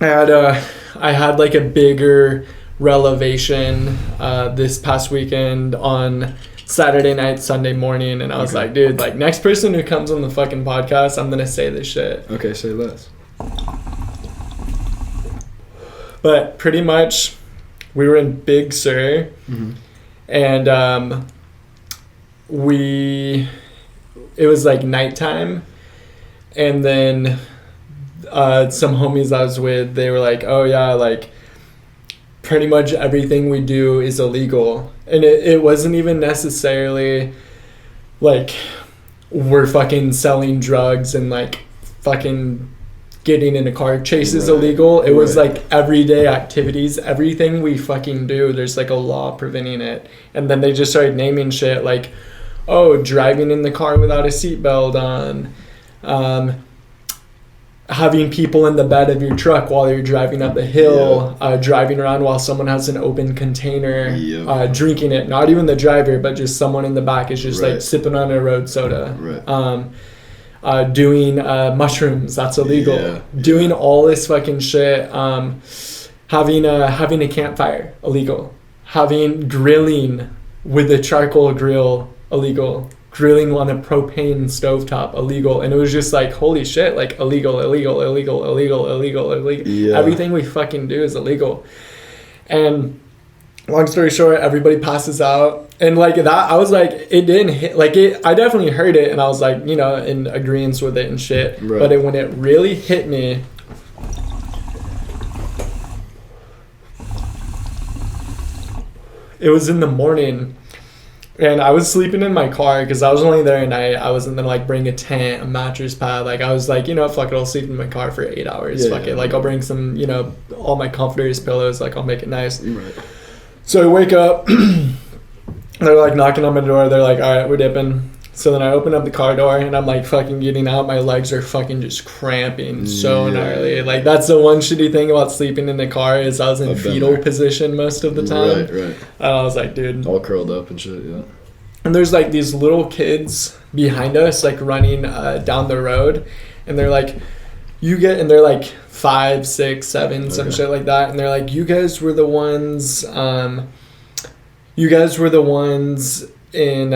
I had like a bigger revelation this past weekend on Saturday night, Sunday morning, and I was like, dude, like, next person who comes on the fucking podcast, I'm gonna say this shit. Okay, say less. But pretty much, we were in Big Sur, and it was like nighttime, and then some homies I was with, they were like, oh yeah, like, pretty much everything we do is illegal. And it wasn't even necessarily like we're fucking selling drugs and like fucking getting in a car chase is illegal. It was like everyday activities, everything we fucking do, there's like a law preventing it. And then they just started naming shit like, oh, driving in the car without a seatbelt on, having people in the bed of your truck while you're driving up the hill, driving around while someone has an open container, drinking it. Not even the driver, but just someone in the back is just like sipping on a road soda. Doing mushrooms, that's illegal. Doing all this fucking shit. Having a campfire, illegal. Having grilling with a charcoal grill, illegal. Grilling on a propane stovetop, illegal. And it was just like, holy shit, like illegal. Everything we fucking do is illegal. And long story short, everybody passes out. And like that, I was like, it didn't hit, like it, I definitely heard it and I was like, you know, in agreement with it and shit. But when it really hit me, it was in the morning. And I was sleeping in my car because I was only there at night. I wasn't gonna like bring a tent, a mattress pad. Like I was like, you know, fuck it, I'll sleep in my car for 8 hours. Fuck it. Like I'll bring some, you know, all my comforters, pillows. Like I'll make it nice. So I wake up. They're like knocking on my door. They're like, all right, we're dipping. So then I open up the car door and I'm like fucking getting out. My legs are fucking just cramping so gnarly. Like that's the one shitty thing about sleeping in the car is I was in fetal position most of the time. And I was like, dude. All curled up and shit, And there's like these little kids behind us like running down the road. And they're like, and they're like 5, 6, 7, some shit like that. And they're like, you guys were the ones in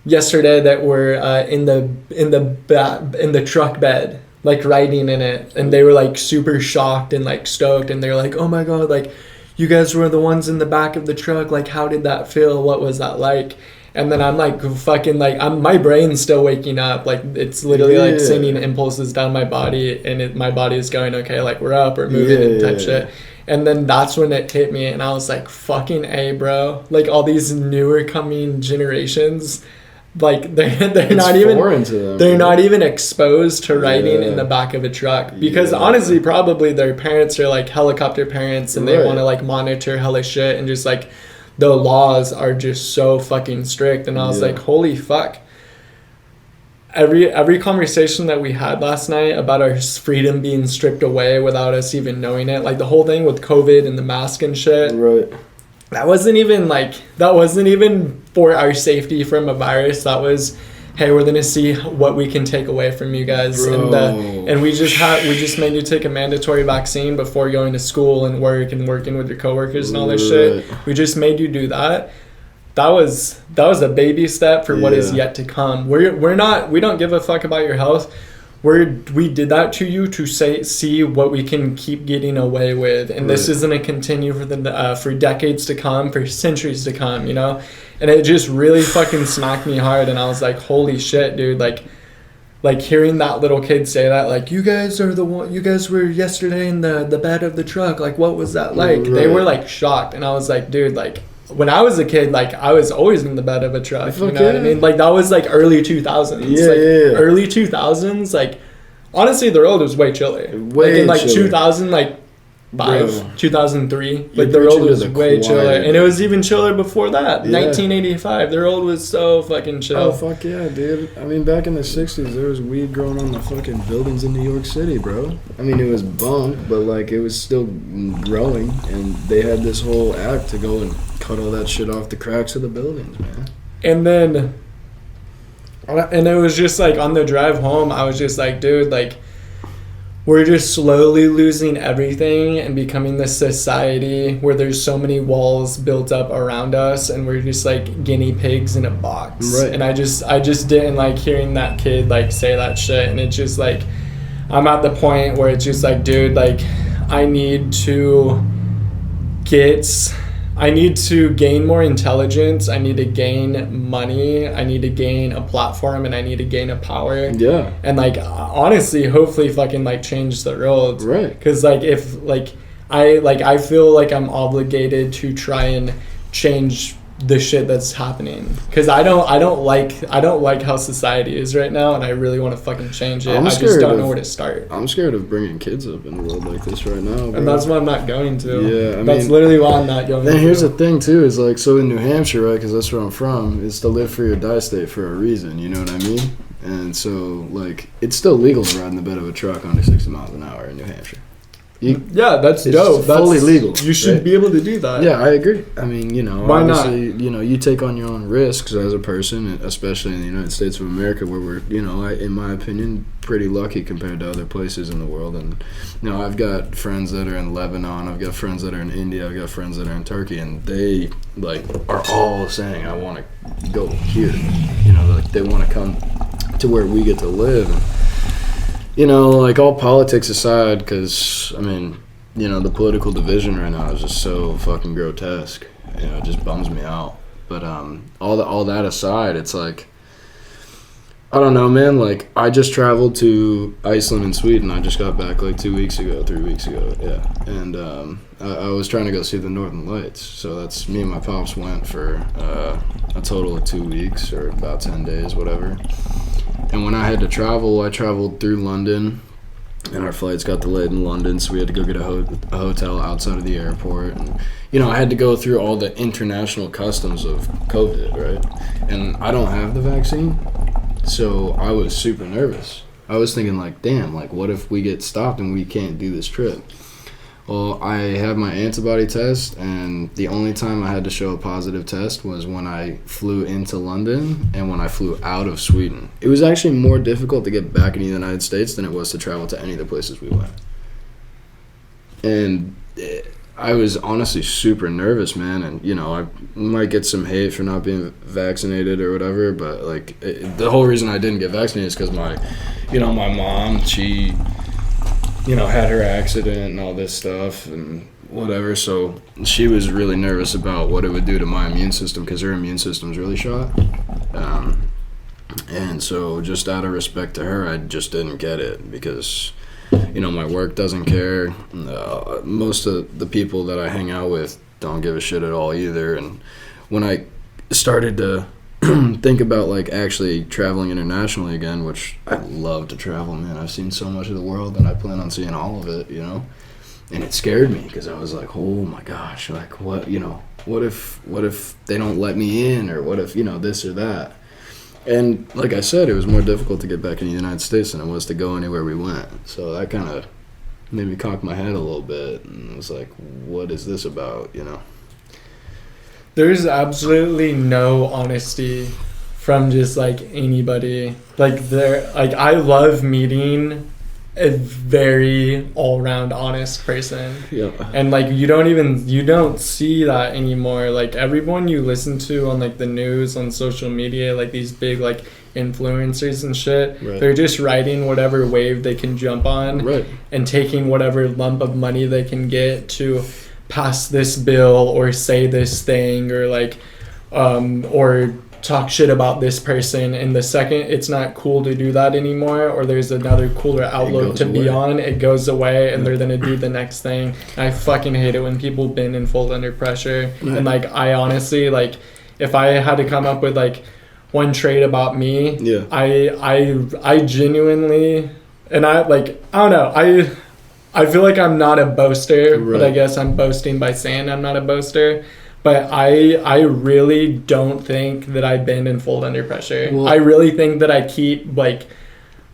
yesterday that were in the truck bed, like riding in it, and they were like super shocked and like stoked, and they're like, oh my god, like you guys were the ones in the back of the truck, like how did that feel, what was that like? And then I'm like fucking like my brain's still waking up, like it's literally like sending impulses down my body, and my body is going, okay, like we're up, we're moving and type shit. And then that's when it hit me, and I was like, fucking A, bro, like all these newer coming generations, like they're not even exposed to riding in the back of a truck because honestly probably their parents are like helicopter parents and they want to like monitor hella shit, and just like the laws are just so fucking strict. And I was like, holy fuck, every conversation that we had last night about our freedom being stripped away without us even knowing it, like the whole thing with COVID and the mask and shit, that wasn't even for our safety from a virus. That was, hey, we're gonna see what we can take away from you guys. And we just made you take a mandatory vaccine before going to school and work and working with your coworkers and all this shit. We just made you do that. That was a baby step for what is yet to come. We don't give a fuck about your health. We did that to you to see what we can keep getting away with, and this is gonna continue for decades to come, for centuries to come, you know. And it just really fucking smacked me hard, and I was like, holy shit, dude, like hearing that little kid say that, like, you guys were yesterday in the bed of the truck, like what was that like? They were like shocked, and I was like, dude, like when I was a kid, like I was always in the bed of a truck. You know what I mean? Like that was like early 2000s. Early 2000s. Like honestly, the road was way chiller. Like in like 2000, like 2003, like the road was way chiller, and it was even chiller before that. 1985, the road was so fucking chill. Oh fuck yeah, dude! I mean, back in the 60s, there was weed growing on the fucking buildings in New York City, bro. I mean, it was bunk, but like it was still growing, and they had this whole act to go and cut all that shit off the cracks of the buildings, man. And it was just like on the drive home, I was just like, dude, like we're just slowly losing everything and becoming this society where there's so many walls built up around us and we're just like guinea pigs in a box. Right. And I just didn't like hearing that kid like say that shit. And it's just like, I'm at the point where it's just like, dude, like I need to gain more intelligence. I need to gain money. I need to gain a platform, and I need to gain a power. Yeah. And like honestly, hopefully, fucking like change the world. Right. Because like if like I feel like I'm obligated to try and change the shit that's happening. Because I don't like how society is right now, and I really want to fucking change it. I just don't know where to start. I'm scared of bringing kids up in a world like this right now, bro. And that's why I'm not going to. Yeah, that's literally why I'm not going to. And here's the thing too, is like, so in New Hampshire, right, because that's where I'm from, it's the live free or die state for a reason, you know what I mean? And so like, it's still legal to ride in the bed of a truck under 60 miles an hour in New Hampshire. Yeah, that's dope. That's fully legal. You should be able to do that. Yeah, I agree. I mean, you know, why obviously, not? You know, you take on your own risks as a person, especially in the United States of America, where we're, you know, in my opinion, pretty lucky compared to other places in the world. And, you know, I've got friends that are in Lebanon, I've got friends that are in India, I've got friends that are in Turkey, and they, like, are all saying, I want to go here. You know, like, they want to come to where we get to live. And, you know, like, all politics aside, because, I mean, you know, the political division right now is just so fucking grotesque. You know, it just bums me out. But all that aside, it's like, I don't know, man. Like, I just traveled to Iceland and Sweden. I just got back like 3 weeks ago, yeah. And I was trying to go see the Northern Lights. So that's me and my pops went for a total of 2 weeks or about 10 days, whatever. And when I had to travel, I traveled through London. And our flights got delayed in London, so we had to go get a hotel outside of the airport. And, you know, I had to go through all the international customs of COVID, right? And I don't have the vaccine, so I was super nervous. I was thinking, like, damn, like, what if we get stopped and we can't do this trip? Well, I had my antibody test, and the only time I had to show a positive test was when I flew into London and when I flew out of Sweden. It was actually more difficult to get back in the United States than it was to travel to any of the places we went. And I was honestly super nervous, man, and, you know, I might get some hate for not being vaccinated or whatever, but, like, the whole reason I didn't get vaccinated is because my mom, she, you know, had her accident and all this stuff and whatever, so she was really nervous about what it would do to my immune system because her immune system's really shot. And so just out of respect to her, I just didn't get it because, you know, my work doesn't care. Most of the people that I hang out with don't give a shit at all either. And when I started to think about, like, actually traveling internationally again, which I love to travel, man. I've seen so much of the world, and I plan on seeing all of it, you know? And it scared me, because I was like, oh my gosh, like, what, you know, what if they don't let me in, or what if, you know, this or that? And like I said, it was more difficult to get back in the United States than it was to go anywhere we went. So that kind of made me cock my head a little bit, and was like, what is this about, you know? There's absolutely no honesty from just like anybody. Like I love meeting a very all-round honest person. Yeah. And like you don't see that anymore. Like everyone you listen to on like the news, on social media, like these big like influencers and shit, right, they're just riding whatever wave they can jump on, right, and taking whatever lump of money they can get to pass this bill or say this thing or like or talk shit about this person. And the second it's not cool to do that anymore, or there's another cooler outlook to be on, it goes away, and they're gonna do the next thing. And I fucking hate it when people bend and fold under pressure. Right. And like I honestly, like if I had to come up with like one trait about me, yeah, I genuinely, and I don't know, I feel like I'm not a boaster, right, but I guess I'm boasting by saying I'm not a boaster. But I really don't think that I bend and fold under pressure. Well, I really think that I keep like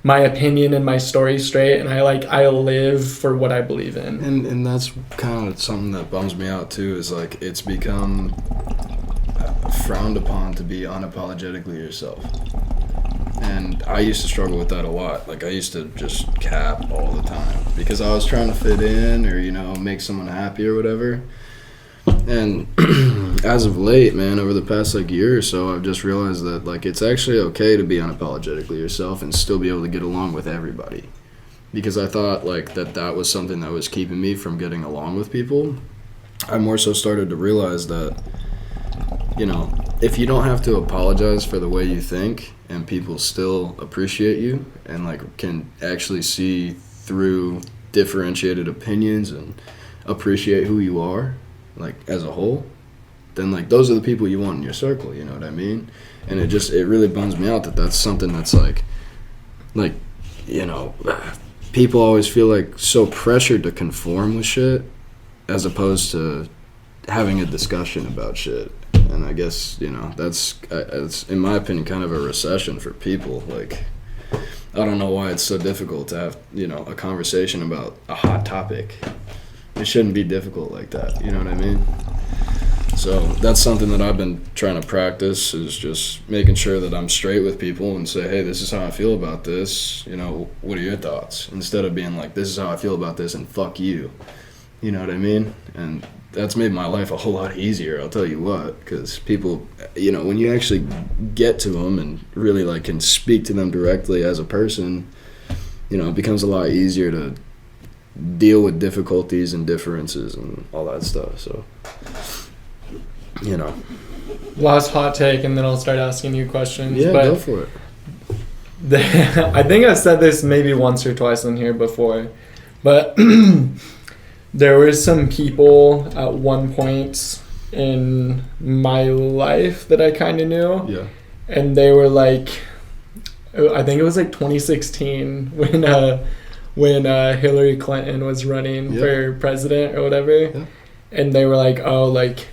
my opinion and my story straight, and I live for what I believe in. And that's kind of something that bums me out too, is like it's become frowned upon to be unapologetically yourself. And I used to struggle with that a lot. Like, I used to just cap all the time because I was trying to fit in or, you know, make someone happy or whatever. And as of late, man, over the past, like, year or so, I've just realized that, like, it's actually okay to be unapologetically yourself and still be able to get along with everybody. Because I thought, like, that was something that was keeping me from getting along with people. I more so started to realize that, you know, if you don't have to apologize for the way you think and people still appreciate you and, like, can actually see through differentiated opinions and appreciate who you are, like, as a whole, then, like, those are the people you want in your circle, you know what I mean? And it really bums me out that that's something that's, like, you know, people always feel, like, so pressured to conform with shit as opposed to having a discussion about shit. And I guess, you know, that's in my opinion, kind of a recession for people. Like, I don't know why it's so difficult to have, you know, a conversation about a hot topic. It shouldn't be difficult like that, you know what I mean? So that's something that I've been trying to practice, is just making sure that I'm straight with people and say, hey, this is how I feel about this, you know, what are your thoughts? Instead of being like, this is how I feel about this and fuck you, you know what I mean? And that's made my life a whole lot easier, I'll tell you what, because people, you know, when you actually get to them and really, like, can speak to them directly as a person, you know, it becomes a lot easier to deal with difficulties and differences and all that stuff. So, you know. Last hot take, and then I'll start asking you questions. Yeah, go for it. I think I've said this maybe once or twice on here before, but there were some people at one point in my life that I kind of knew. Yeah. And they were like, I think it was like 2016 when Hillary Clinton was running for president or whatever. Yeah. And they were like, oh, like,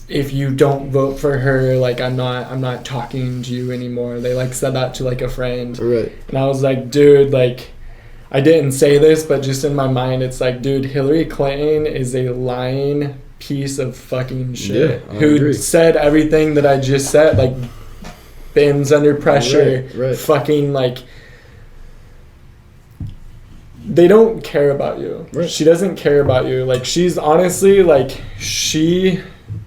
if you don't vote for her, like, I'm not talking to you anymore. They, like, said that to, like, a friend. Right. And I was like, dude, like, I didn't say this, but just in my mind, it's like, dude, Hillary Clinton is a lying piece of fucking shit. Yeah, who agree. Said everything that I just said, like, bends under pressure, right. Fucking, like, they don't care about you. Right. She doesn't care about you. Like, she's honestly, like,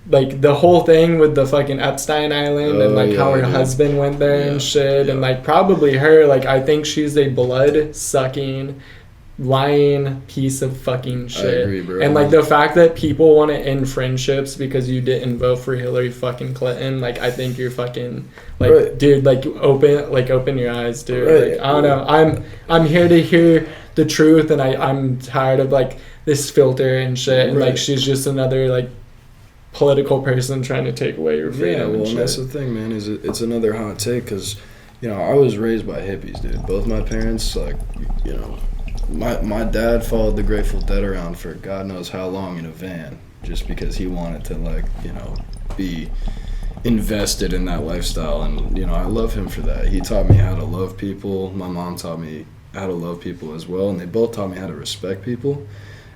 like, the whole thing with the fucking Epstein Island and, like, how her husband went there and shit. Yeah. And, like, probably her, like, I think she's a blood-sucking, lying piece of fucking shit. I agree, bro. And, like, the fact that people want to end friendships because you didn't vote for Hillary fucking Clinton, like, I think you're fucking, like, right. Dude, like, open your eyes, dude. Right. Like, I don't know. I'm here to hear the truth, and I'm tired of, like, this filter and shit. And, like, she's just another, like, political person trying to take away your freedom. Yeah, well, and that's the thing, man, is it's another hot take, because, you know, I was raised by hippies, dude. Both my parents, like, you know, my dad followed the Grateful Dead around for God knows how long in a van, just because he wanted to, like, you know, be invested in that lifestyle. And, you know, I love him for that. He taught me how to love people. My mom taught me how to love people as well, and they both taught me how to respect people.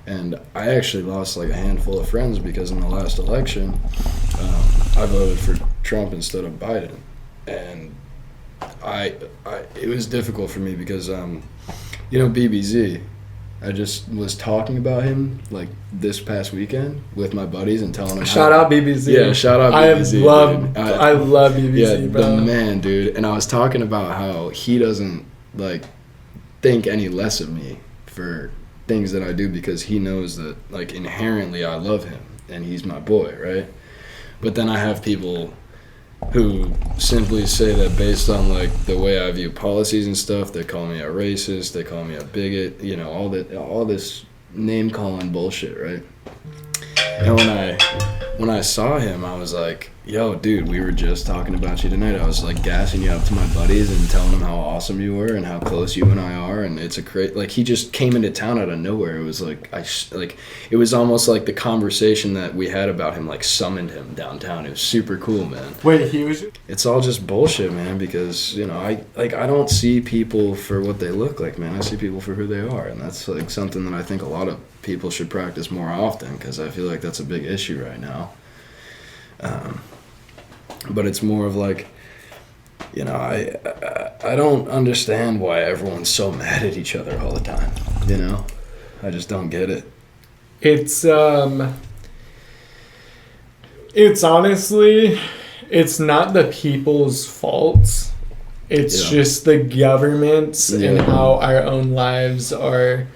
And I actually lost, like, a handful of friends because in the last election, I voted for Trump instead of Biden. And it was difficult for me because, you know, BBZ, I just was talking about him, like, this past weekend with my buddies and telling them shout out BBZ. Yeah, shout out BBZ. I love BBZ, yeah, bro. The man, dude. And I was talking about how he doesn't, like, think any less of me for things that I do because he knows that, like, inherently I love him and he's my boy, right? But then I have people who simply say that based on, like, the way I view policies and stuff, they call me a racist, they call me a bigot, you know, all this name calling bullshit, right? And when I saw him, I was like, yo, dude, we were just talking about you tonight. I was, like, gassing you up to my buddies and telling them how awesome you were and how close you and I are. And it's a great, like, he just came into town out of nowhere. It was like, it was almost like the conversation that we had about him, like, summoned him downtown. It was super cool, man. Wait, he was? It's all just bullshit, man, because, you know, I don't see people for what they look like, man. I see people for who they are. And that's, like, something that I think a lot of people should practice more often, because I feel like that's a big issue right now. But it's more of, like, you know, I I don't understand why everyone's so mad at each other all the time. You know, I just don't get it. It's honestly, it's not the people's faults. It's just the governments and how our own lives are.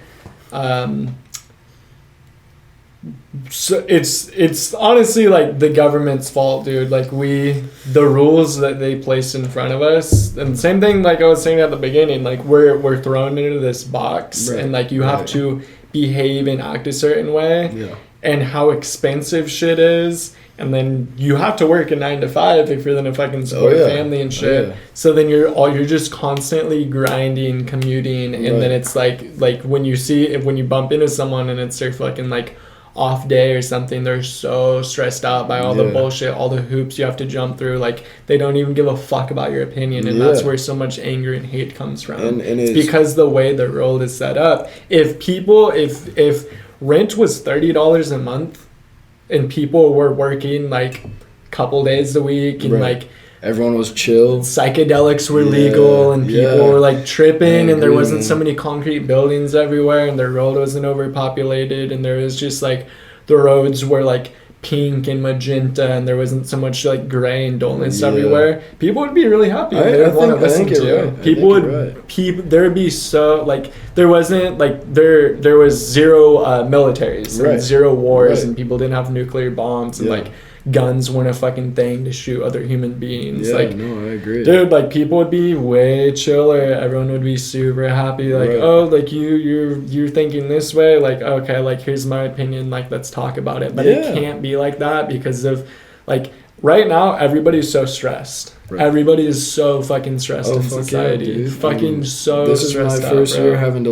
So it's honestly like the government's fault, dude. Like the rules that they place in front of us, and same thing like I was saying at the beginning. Like we're thrown into this box, and like you have to behave and act a certain way, and how expensive shit is. And then you have to work a 9 to 5 if you're gonna fucking support a family and shit. So then you're just constantly grinding, commuting, and then it's like when you bump into someone and it's their fucking like off day or something, they're so stressed out by all the bullshit, all the hoops you have to jump through. Like they don't even give a fuck about your opinion, and that's where so much anger and hate comes from. And it's because the way the world is set up. If rent was $30 a month, and people were working like a couple days a week, and like everyone was chill, psychedelics were legal, and people were like tripping, and there wasn't so many concrete buildings everywhere, and the road wasn't overpopulated, and there was just like the roads were like pink and magenta, and there wasn't so much like gray and dullness everywhere, people would be really happy. They would want to listen to you. People would there would be so like there wasn't like there was zero militaries and zero wars, and people didn't have nuclear bombs, and like guns weren't a fucking thing to shoot other human beings. I agree, dude. Like people would be way chiller. Everyone would be super happy. Like oh, like you're thinking this way. Like okay, like here's my opinion. Like let's talk about it. But it can't be like that because of like right now everybody's so stressed. Everybody is so fucking stressed in society. So this is stressed my first out, year having to